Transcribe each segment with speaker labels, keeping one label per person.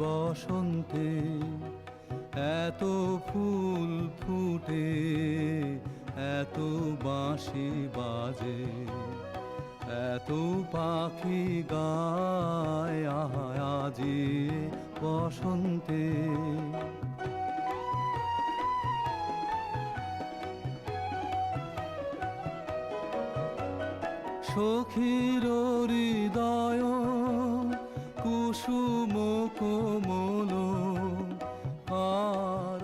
Speaker 1: বসন্তে এত ফুল ফুটে, এত বাঁশি বাজে, এত পাখি গায় আজি বসন্তে। সখীর হৃদয় কুসুম কোমল আর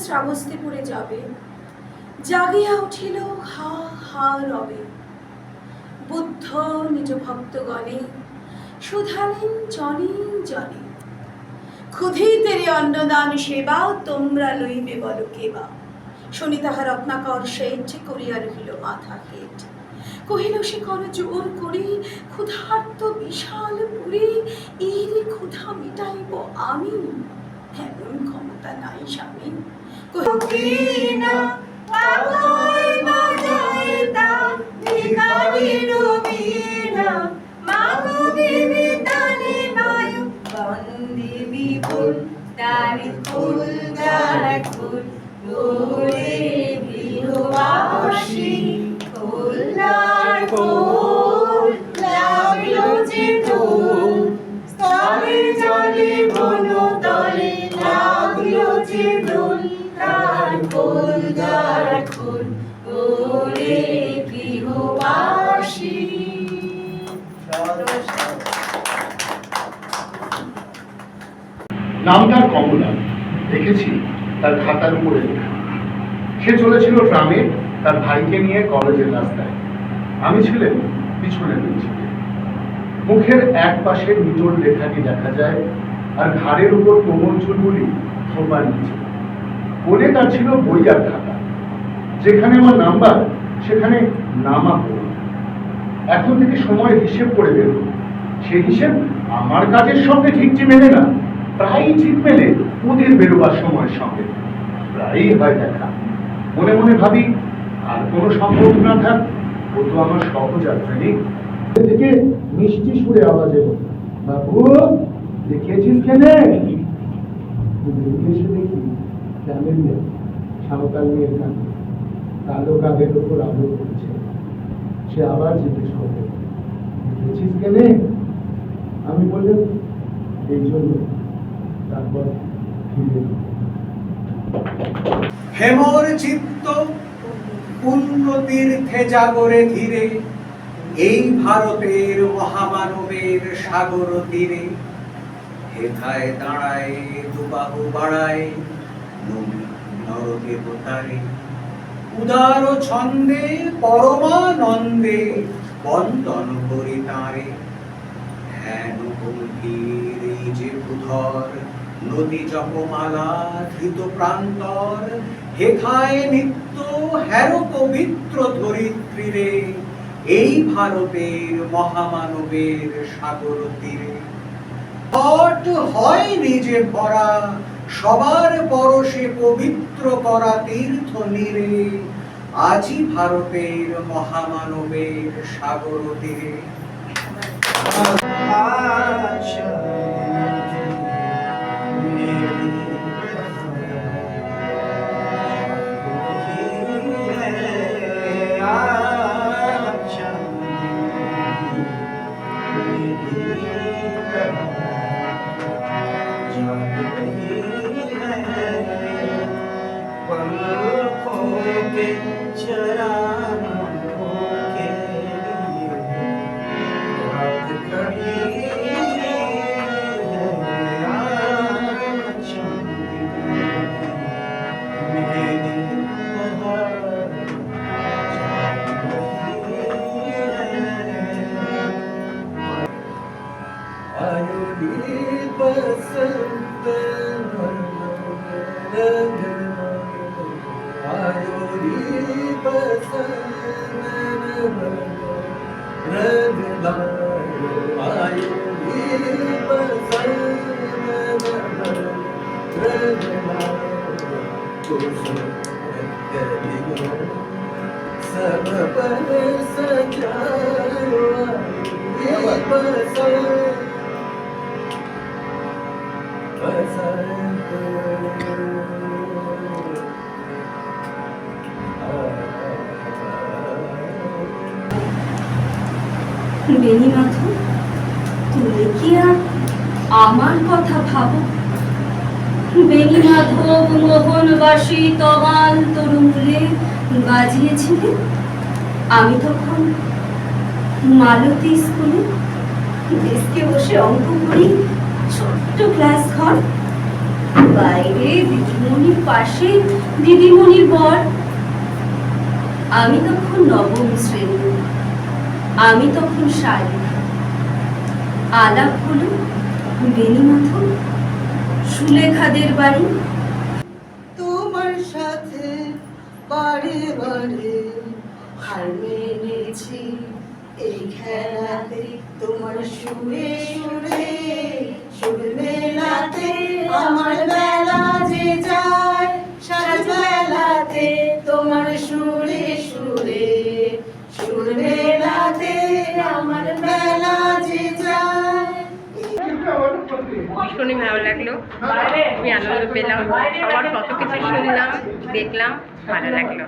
Speaker 2: শ্রাবস্তে পড়ে যাবে, জাগিয়া উঠিল হা হা রবে। বুদ্ধ নিজ ভক্তগণে শুধালেন জনে জনে, ক্ষুধিতেরে অন্নদান সেবা তোমরা লইবে বলো কেবা। শুনি তাহার রত্নাকর শেঠ করিয়া রহিল মাথা হেট। কহিল সে কর জোর করি ক্ষুধার্ত বিশাল পুরী, এর ক্ষুধা মিটাইব আমি, এমন ক্ষমতা নাই স্বামী।
Speaker 3: কহিনা পাগল বাজাইতা ভিখারির বীণা, মাগো দেবী তানি বায়ু বন্দে বিপুল, তারি ফুল যারা ফুল ওরে গৃহবাসী। কল্যাণ ফুল লাগলো যে দোল, স্তরে জলে বনতলে লাগলো যে দোল। তার ফুল যার ফুল ওরে গৃহবাসী।
Speaker 4: নাম তার কমলা, দেখেছি তার খাতার উপরে লেখা। সে চলেছিল ট্রামে তার ভাইকে নিয়ে কলেজের রাস্তায়। আমি ছিলেন পিছনে বেঞ্চে। মুখের এক পাশে নিটোর লেখাটি দেখা যায়, আর ঘাড়ের উপর কোমল চুলগুলি থোপার নিচে। কোণে তার ছিল বই আর খাতা। যেখানে আমার নাম্বার সেখানে নামা পড়ল। এখন থেকে সময় হিসেব করে বের হল। সেই হিসেব আমার কাজের সঙ্গে ঠিকটি মেলে না, প্রায়ই ঠিক মেলে ওদের বেরোবার সময়ের সঙ্গে। প্রায়ই হয় দেখা। মনে মনে ভাবি আর কোনো সম্ভব না থাক, ও তো আমার সহযাত্রী। থেকে মিষ্টি সুরে আওয়াজ এলো, বাবু দেখিয়েছিস কেনে? এসে দেখি ক্যামেলিয়া সাঁওতাল মেয়ের কাঁধে কালো কাঁধের উপর আলো করছে। সে আবার জিজ্ঞেস করবে, দেখেছিস কেনে? আমি বললাম এই জন্য। তারপর ফিরে
Speaker 5: হেমর চিত্ত পুণ্য তীর্থে জাগরে ধীরে, এই ভারতের মহামানবের সাগর তীরে। হেথায় দাঁড়ায় দুবাহু বাড়ায় নরদেবতারে, উদার ছন্দে পরমানন্দে বন্দন করি তাঁরে। ধ্যান গম্ভীর এই যে ভূধর নদী জপমালা ধৃত প্রান্তর, হেথায় নিত্য হের পবিত্র ধরিত্রীরে, এই ভারতের মহামানবের সাগর তীরে। হট হয় নিজে ভরা সবার পরশে পবিত্র করা তীর্থ নীরে, আজি ভারতের মহামানবের সাগর তীরে।
Speaker 2: বেণীমাধব, তুমি কি আর আমার কথা ভাবো? বেণীমাধব মোহনবাসী তমাল তরুণে বাজিয়েছিলেন। আমি তখন মালতী স্কুলে ডেস্কে বসে অঙ্ক করি, ছোট্ট ক্লাস ঘর, বাইরে দিদিমণির পাশে দিদিমণির বর। আমি তখন নবম শ্রেণী, আমি তখন শালিকা। আলাপ হলো বেণীমাধব, সুলেখাদের বাড়ি।
Speaker 3: তোমার সাথে বাড়ি বাড়ি হার মেনেছি এই খেলাতে, তোমার সুরে সুরে সুর মেলাতে আমার বেলা যে যায়, সাজ বেলাতে তোমার সুরে সুরে সুর মেলাতে আমার বেলা যে যায়।
Speaker 6: ভীষণই ভালো লাগলো, খুবই আনন্দ পেলাম, সবার কত কিছু শুনলাম, দেখলাম, ভালো লাগলো।